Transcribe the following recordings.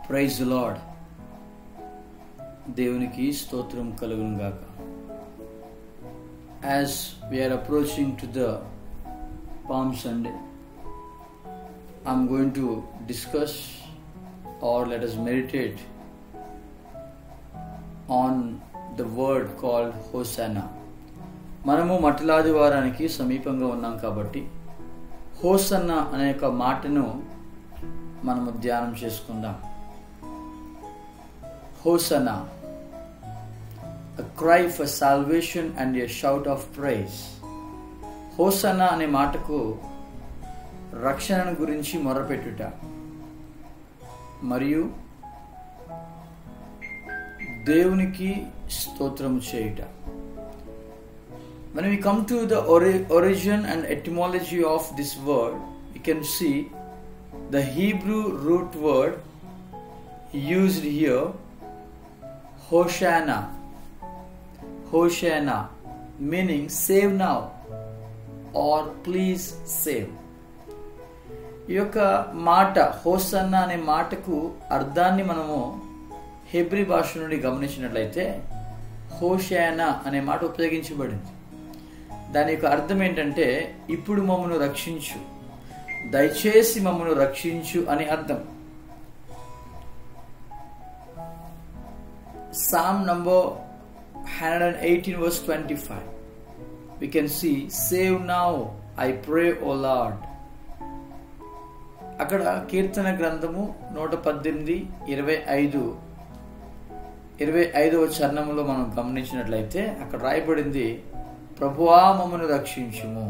Praise the lord. దేవునికి స్తోత్రం కలుగును గాక. As we are approaching to the Palm Sunday, I'm going to discuss or let us meditate on the word called Hosanna. మనము మట్టలాది వారానికి సమీపంగా ఉన్నాం కాబట్టి హోసన్నా అనే ఒక మాటను మనము ధ్యానం చేసుకుందాం. Hosanna, a cry for salvation and a shout of praise. Hosanna అనే మాటకు రక్షణను గురించి మొరపెట్టుట మరియు దేవునికి స్తోత్రము చేయుట. When we come to the origin and etymology of this word, we can see the Hebrew root word used here, Hosanna. Hosanna, meaning save now or please save. ఈ యొక్క మాట హోసన్నా అనే మాటకు అర్థాన్ని మనము హెబ్రీ భాష నుండి గమనించినట్లయితే హోషానా అనే మాట ఉపయోగించబడింది. దాని యొక్క అర్థం ఏంటంటే ఇప్పుడు మమ్మను రక్షించు, దయచేసి మమ్మను రక్షించు అని అర్థం. Psalm number 118 verse 25, we can see, save now I pray O Lord. అక్కడ కీర్తన గ్రంథము 118:25 చరణంలో మనం గమనించినట్లయితే అక్కడ రాయబడింది, ప్రభువా మమ్మను రక్షించుము.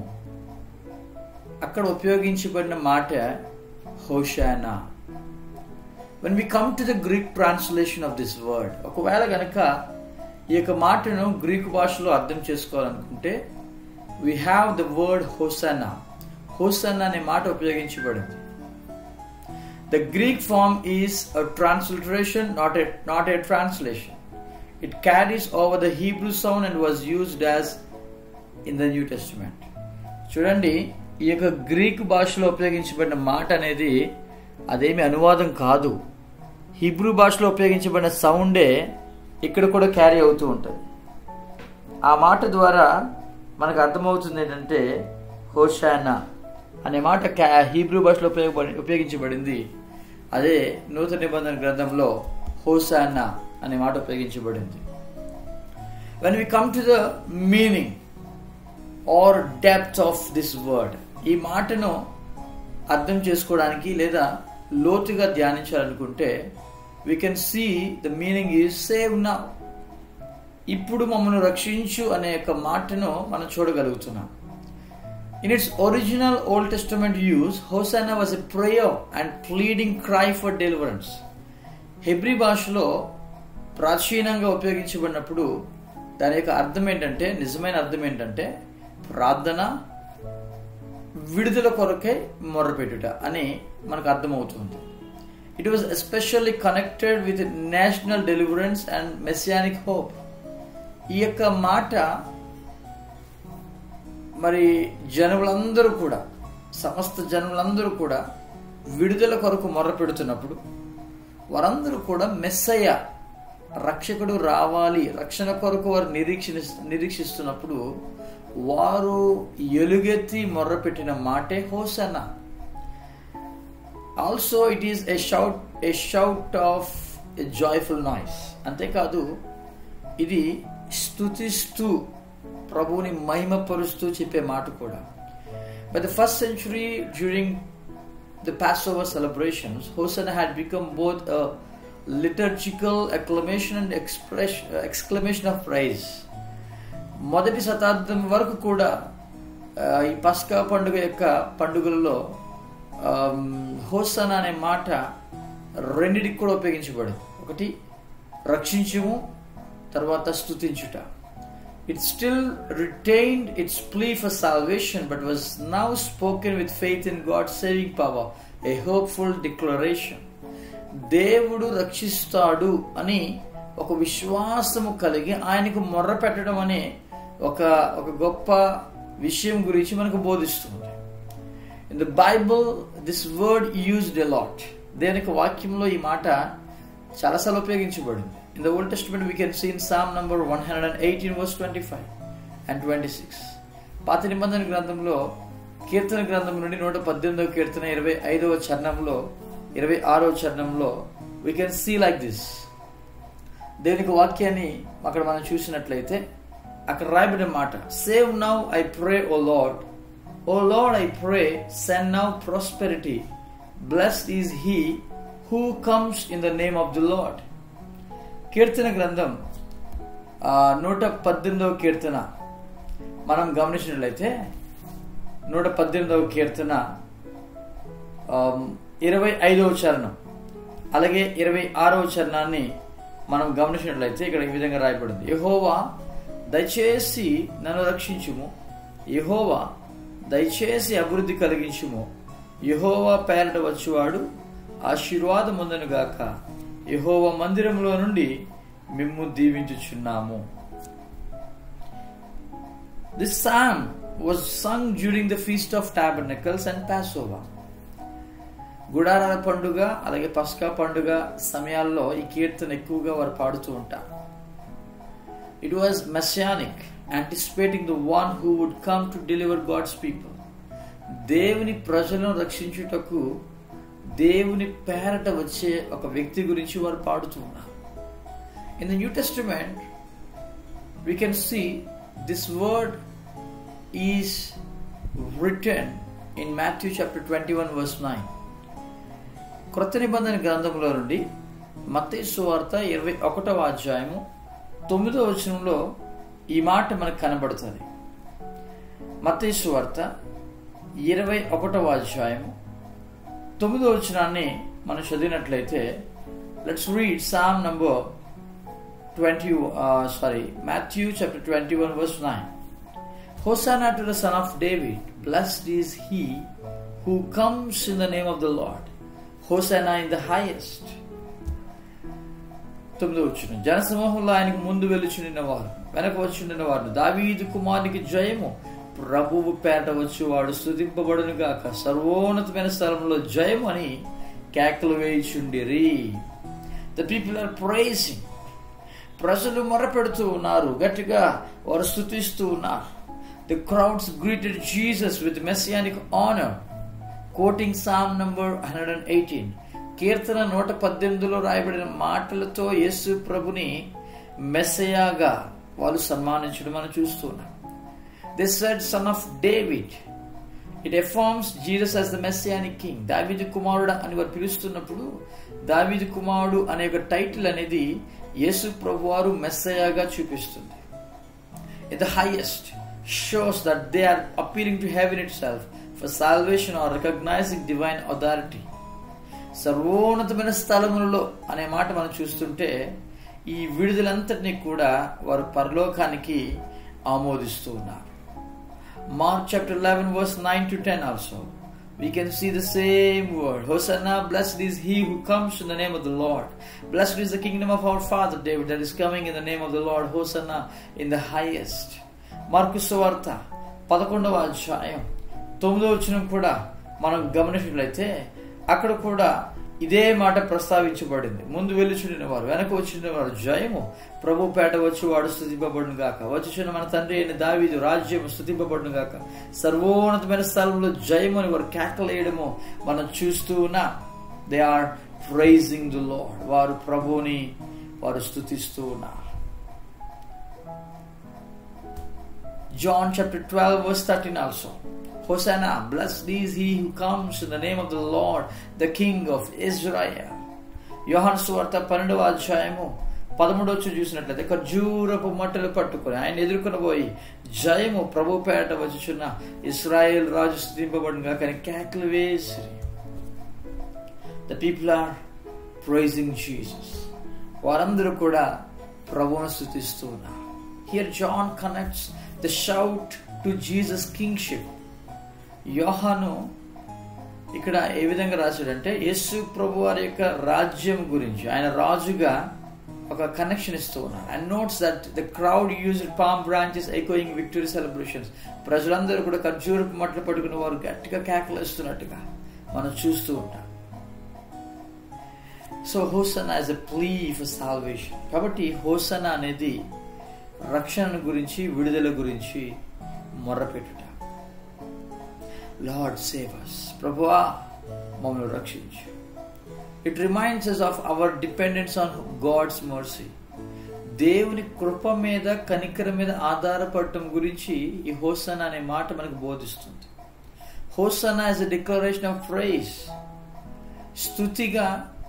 అక్కడ ఉపయోగించబడిన మాట హోషానా. When we come to the Greek translation of this word, ఒకవేళ గనక ఈ యొక్క మాటను గ్రీకు భాషలో అర్థం చేసుకోవాలనుకుంటే we have the word Hosanna. Hosanna అనే మాట ఉపయోగించబడింది. The Greek form is a transliteration, not a translation. It carries over the Hebrew sound and was used as in the New Testament. చూడండి, ఈ యొక్క గ్రీకు భాషలో ఉపయోగించబడిన మాట అనేది అదేమి అనువాదం కాదు. హీబ్రూ భాషలో ఉపయోగించబడిన సౌండే ఇక్కడ కూడా క్యారీ అవుతూ ఉంటుంది. ఆ మాట ద్వారా మనకు అర్థమవుతుంది ఏంటంటే హోషానా అనే మాట హీబ్రూ భాషలో ఉపయోగించబడింది. అదే నూతన నిబంధన గ్రంథంలో హోసానా అనే మాట ఉపయోగించబడింది. When we come to the meaning or depth of this word, ఈ మాటను అర్థం చేసుకోవడానికి లేదా లోతుగా ధ్యానించాలనుకుంటే we can see the meaning is save now. ఇప్పుడు మమ్మను రక్షించు అనే యొక్క మాటను మనం చూడగలుగుతున్నాం. In its original Old Testament use, Hosanna was a prayer and pleading cry for deliverance. Hebrew భాషలో ప్రాచీనంగా ఉపయోగించబడినప్పుడు దాని యొక్క అర్థం ఏంటంటే, నిజమైన అర్థం ఏంటంటే ప్రార్థన, విడుదల కొరకై మొర్రపెట్టుట అని మనకు అర్థమవుతుంది. It was especially connected with national deliverance and messianic hope. ఈ యొక్క మాట మరి జనులందరూ కూడా, సమస్త జనులందరూ కూడా విడుదల కొరకు మొర్ర పెడుతున్నప్పుడు వారందరూ కూడా మెస్సయ్య రక్షకుడు రావాలి, రక్షణ కొరకు వారు నిరీక్షిస్తున్నప్పుడు వారు ఎలుగెత్తి మొర్ర పెట్టిన మాటే hosanna. Also it is a shout of a joyful noise. అంతేకాదు ఇది స్తుతిస్తూ ప్రభువుని మహిమపరుస్తూ చెప్పే మాట కూడా. By the first century, during the Passover celebrations, Hosanna had become both a liturgical acclamation and exclamation of praise. మొదటి శతాబ్దం వరకు కూడా ఈ పస్కా పండుగలలో హోసన్నా అనే మాట రెండిటికి కూడా ఉపయోగించబడింది. ఒకటి రక్షించుము, తర్వాత స్తుతించుట. It still retained its plea for salvation, but was now spoken with faith in God's saving power, a hopeful declaration. దేవుడు రక్షిస్తాడు అని ఒక విశ్వాసము కలిగి ఆయనకు మొర్ర పెట్టడం అనే ఒక గొప్ప విషయం గురించి మనకు బోధిస్తుంది. In the Bible, this word used a lot. దేవుని వాక్యంలో ఈ మాట చాలాసార్లు ఉపయోగించబడింది. In the Old Testament we can see in Psalm number 118 verse 25 and 26. పాత నిబంధన గ్రంథంలో కీర్తన గ్రంథం నుండి 118వ కీర్తన 25వ చరణంలో 26వ చరణంలో we can see like this. దేవునికి వాక్యాన్ని అక్కడ మనం చూసినట్లయితే అక్కడ రాయబడిన మాట, save now I pray O Lord, O Lord I pray send now prosperity, blessed is he who comes in the name of the Lord. కీర్తన గ్రంథం 118వ కీర్తన మనం గమనించినట్లయితే 118వ కీర్తన 25వ చరణం అలాగే 26వ చరణాన్ని మనం గమనించినట్లయితే ఇక్కడ ఈ విధంగా రాయబడింది, యెహోవా దయచేసి నన్ను రక్షించుము, యెహోవా దయచేసి అభివృద్ధి కలిగించుము, యెహోవా పేరట వచ్చువాడు ఆశీర్వాదముందును గాక, యెహోవా మందిరంలో నుండి మిమ్ము దీవించుచున్నాము. This psalm was sung during the Feast of Tabernacles and Passover. గుడారాల పండుగ అలాగే పస్కా పండుగ సమయాల్లో ఈ కీర్తన ఎక్కువగా వారు పాడుతూ ఉంటారు. It was messianic, anticipating the one who would come to deliver God's people. దేవుని ప్రజలను రక్షించుటకు దేవుని పేరట వచ్చే ఒక వ్యక్తి గురించి వారు పాడుతూ ఉన్నారు. In the New Testament we can see this word is written in Matthew chapter 21 verse 9. క్రొత్త నిబంధన గ్రంథంలో నుండి మత్తయి సువార్త 21వ అధ్యాయము 9వ వచనంలో ఈ మాట మనకు కనబడుతుంది. మత్తయి సువార్త 21వ అధ్యాయము 9వ వచనాన్ని మనం చదివినట్లయితే, let's read Psalm number Matthew chapter 21 verse 9. Hosanna to the Son of David, blessed is he who comes in the name of the Lord. Hosanna in the highest. 9వ వచనం, జనసమూహంలో ఆయనకు ముందు వెలుచుండిన వారు వెనక వచ్చుండిన వారు, దావీదు కుమారునికి జయము, ప్రభువు పేరట వచ్చువాడు స్తుతింపబడును గాక, సర్వోన్నతమైన స్థలంలో జయము అని కేకలు వేయుచుండిరి. The people are praising. ప్రజలు మొరపెడుతూ ఉన్నారు, గట్టిగా వారు స్తుతిస్తూ ఉన్నారు. The crowds greeted Jesus with messianic honor, quoting Psalm number 118. కీర్తన 118లో రాయబడిన మాటలతో యేసు ప్రభుని మెస్సయాగా వాళ్ళు సన్మానించడం మనం చూస్తున్నాం. They said son of David. It affirms Jesus as the messianic king. దావీదు కుమారుడు అని వారు పిలుస్తున్నప్పుడు దావీదు కుమారుడు అనే ఒక టైటిల్ అనేది యేసు ప్రభువారు మెస్సయాగా చూపిస్తుంది. In the highest shows that they are appealing to heaven itself for salvation or recognizing divine authority. సర్వోన్నతమైన స్థలములలో అనే మాట మనం చూస్తుంటే ఈ విడుదలంతటినీ కూడా వారు పరలోకానికి ఆమోదిస్తూ ఉన్నారు. Mark chapter 11 verse 9 to 10 also we can see the same word, Hosanna, blessed is he who comes in the name of the Lord, blessed is the kingdom of our father David that is coming in the name of the Lord, Hosanna in the highest. Mark సువార్త 11వ అధ్యాయం 9వ వచనం కూడా మనం గమనించినట్లయితే అక్కడ కూడా ఇదే మాట ప్రస్తావించబడింది. ముందు వెళ్ళుచుండిన వారు వెనక వచ్చిన వారు జయము, ప్రభు పేట వచ్చి వాడు స్తుతింపబడును గాక, వచ్చుచున్న మన తండ్రి అయిన దావీదు రాజ్యము స్తుతింపబడును గాక, సర్వోన్నతమైన స్థలంలో జయము అని వారు కేకలేయడము మనం చూస్తూ ఉన్నాం. They are praising the Lord. వారు ప్రభువుని వారు స్తుతిస్తూ ఉన్నారు. John chapter 12 verse 13 also, Hosanna, blessed is he who comes in the name of the Lord, the King of Israel. యోహాను సువార్త 12వ అధ్యాయము 13వ వచనం చూసినట్లయితే, ఖర్జూరపు మట్టలు పట్టుకొని ఆయన ఎదుర్కొని పోయి జయము, ప్రభు పేట వచ్చుచున్న ఇశ్రాయేల్ రాజు స్తుతింపబడును గాక అని కేకలు వేసిరి. The people are praising Jesus. వారందరూ కూడా ప్రభువును స్తుతిస్తూ ఉన్నారు. Here John connects the shout to Jesus' kingship. యోహాను ఇక్కడ ఏ విధంగా రాశాడంటే యేసు ప్రభు వారి యొక్క రాజ్యం గురించి, ఆయన రాజుగా ఒక కనెక్షన్ ఇస్తూ ఉన్నారు. And notes that the crowd used palm branches echoing victory celebrations. ప్రజలందరూ కూడా ఖర్జూరపు మట్టలు పట్టుకుని వారు గట్టిగా కేకలు ఇస్తున్నట్టుగా మనం చూస్తూ ఉంటాం. So hosanna as a plea for salvation. కాబట్టి హోసన్నా అనేది రక్షణ గురించి, విడుదల గురించి మొర్రపెట్టుట. లార్డ్ సేవ్ us, ప్రభువా మమ్మల్ని రక్షించు. It reminds us of our dependence on God's mercy. దేవుని కృప మీద, కనికరం మీద ఆధారపడటం గురించి ఈ హోసన్నా అనే మాట మనకు బోధిస్తుంది. Hosanna as a declaration of praise. స్తుతిగా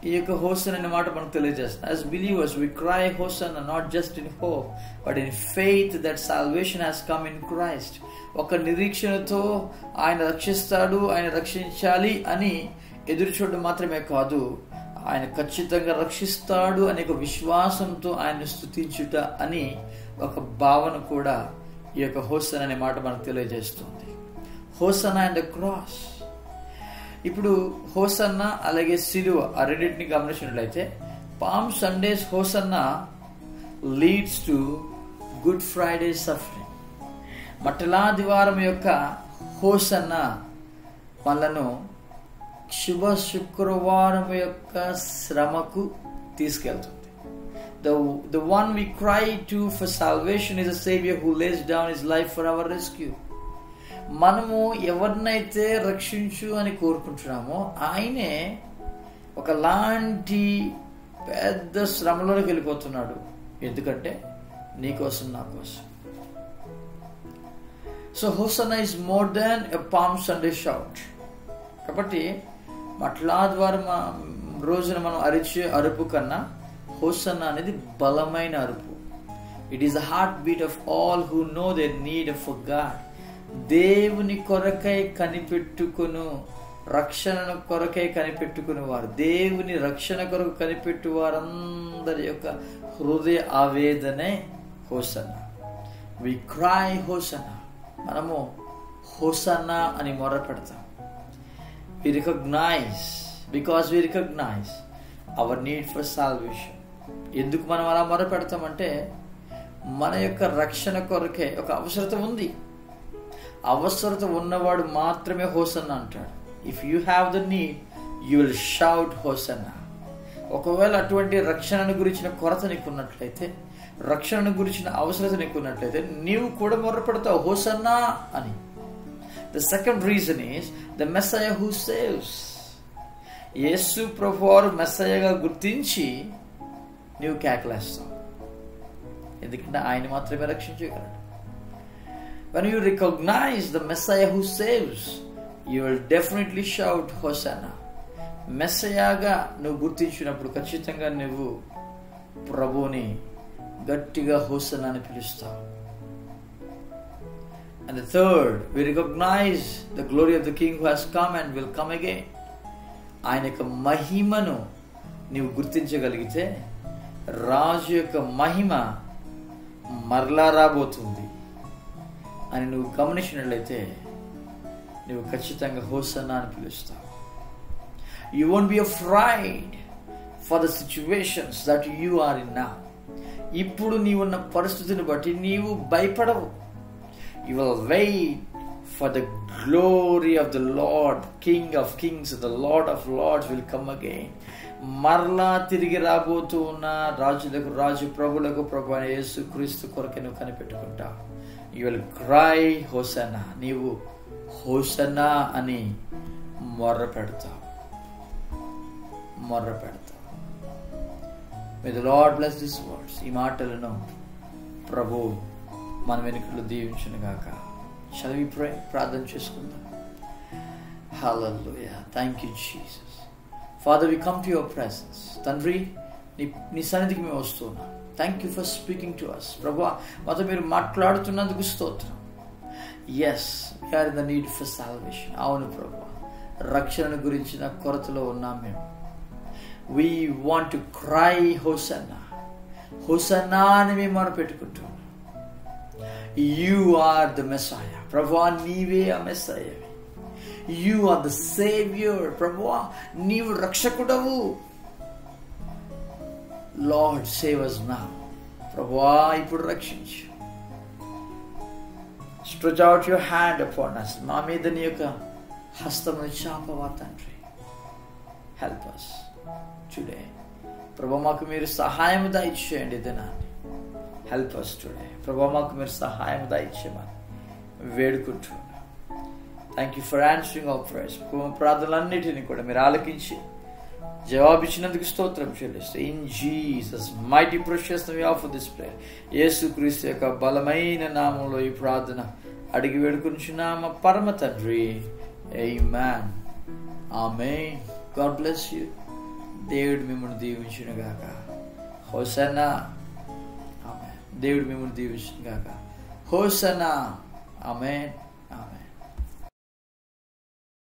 ఈ యొక్క హోసన్నా అనే మాట మనకు తెలియజేస్తుంది. As believers we cry Hosanna not just in hope but in faith that salvation has come in Christ. ఒక నిరీక్షణతో ఆయన రక్షిస్తాడు, ఆయన రక్షించాలి అని ఎదురు చూడడం మాత్రమే కాదు, ఆయన ఖచ్చితంగా రక్షిస్తాడు అనే ఒక విశ్వాసంతో ఆయన స్తుతించుట అని ఒక భావన కూడా ఈ యొక్క హోసన్నా అనే మాట మనకు తెలియజేస్తుంది. Hosanna and the cross. ఇప్పుడు హోసన్నా అలాగే సిలువ ఆ రెండింటిని గమనించినట్లయితే palm Sundays hosanna leads to Good Friday suffering. మట్టలాదివారం యొక్క హోసన్నా మనలను శుభ శుక్రవారం యొక్క శ్రమకు తీసుకెళ్తుంది. The one we cry to for salvation is a Savior who lays down his life for our rescue. మనము ఎవరినైతే రక్షించు అని కోరుకుంటున్నామో ఆయనే ఒకలాంటి పెద్ద శ్రమలోకి వెళ్ళిపోతున్నాడు. ఎందుకంటే నీ కోసం, నా కోసం. So hosanna is more than a palm Sunday shout. కాబట్టి మట్లాద్వారం రోజున మనం అరిచే అరుపు కన్నా హోసన్నా అనేది బలమైన అరుపు. It is the heartbeat of all who know their need for God. దేవుని కొరకై కనిపెట్టుకును, రక్షణ కొరకై కనిపెట్టుకుని వారు, దేవుని రక్షణ కొరకు కనిపెట్టు వారందరి యొక్క హృదయ ఆవేదనే హోసన్నా. వి క్రై హోసన్నా. మనము హోసన్నా అని మొర పెడతాం. We recognize, because we recognize our need for salvation. ఎందుకు మనం అలా మొర పెడతామంటే మన యొక్క రక్షణ కొరకే ఒక అవసరత ఉంది. అవసరత ఉన్నవాడు మాత్రమే హోసన్నా అంటాడు. If you have the need you will shout hosanna. ఒకవేళ అటువంటి రక్షణను గురించిన కొరత నీకున్నట్లయితే, రక్షణను గురించిన అవసరత నీకున్నట్లయితే నీవు కూడా మొర్ర పెడతావు హోసన్నా అని. The second reason is the Messiah who saves. యేసు ప్రభువారు మెస్సయ్యగా గుర్తించి నీవు కేకలేస్తావు. ఎందుకంటే ఆయన మాత్రమే రక్షించగలడు. When you recognize the Messiah who saves, you will definitely shout Hosanna. మెస్సయ్యగా నువ్వు గుర్తించినప్పుడు ఖచ్చితంగా నువ్వు ప్రభువుని గట్టిగా హోసన్నా అని పిలుస్తావు. And the third, we recognize the glory of the King who has come and will come again. ఆయన యొక్క మహిమను నీవు గుర్తించగలిగితే, రాజు యొక్క మహిమ మరలా రాబోతుంది అని నువ్వు గమనించినట్లయితే నువ్వు ఖచ్చితంగా హోసన్నా అని పిలుస్తావు. You won't be afraid for the situations that you are in now. ఇప్పుడు నీవున్న పరిస్థితిని బట్టి నీవు భయపడవు. You will wait for the glory of the Lord, King of Kings, the Lord of Lords will come again. మరలా తిరిగి రాబోతూ ఉన్న రాజులకు రాజు, ప్రభులకు ప్రభు అయిన యేసు క్రీస్తు కొరకు నువ్వు కనిపెట్టుకుంటావు. You will cry Hosanna. నీవు హోసన్నా అని మొర్ర పెడతావు. May the Lord bless these words. ఈ మాటలను ప్రభు మన వెనుకలు దీవించును గాక. Shall we pray? ప్రార్థన చేసుకుందాం. Hallelujah. Thank you, Jesus. Father, we come to your presence. తండ్రి, నీ సన్నిధికి మేము వస్తున్నాం. Thank you for speaking to us. ప్రభువా, మాతో మీరు మాట్లాడుతున్నందుకు స్తోత్రం. Yes, we are in the need for salvation. అవును ప్రభువా, రక్షణ గురించిన కొరతలో ఉన్నాం మేము. We want to cry Hosanna. Hosanna అని మేము మొరపెట్టుకుంటున్నాం. You are the Messiah. ప్రభువా, నీవే ఆ మెస్సయ్యవి. You are the Savior. ప్రభువా, నీవు రక్షకుడవు. Lord, save us now. ప్రభువా, ఇప్పుడు రక్షించు. Stretch out your hand upon us. మా మీద నీ యొక్క హస్తమును చాపవా తండ్రి. Help us today. ప్రభు మాకు మీరు సహాయం దయచేయండి దినాన్ని. Help us today. ప్రభు మాకు మీరు సహాయం దయచేయమని వేడుకుంటున్నాను. Thank you for answering our prayers. ప్రార్థనలన్నిటిని కూడా మీరు ఆలకించి జవాబిచ్చినందుకు స్తోత్రం చెల్లిస్తూ in Jesus mighty precious name of this prayer, యేసుక్రీస్తు యొక్క బలమైన నామంలో ఈ ప్రార్థన అడిగి వేడుకుంటున్నాము పరమ తండ్రి. Amen. Amen. God bless you. దేవుడు మిమ్మల్ని దీవించును గాక. హోసన్నా. ఆమేన్. దేవుడు మిమ్మల్ని దీవించును గాక. హోసన్నా. ఆమేన్. ఆమేన్.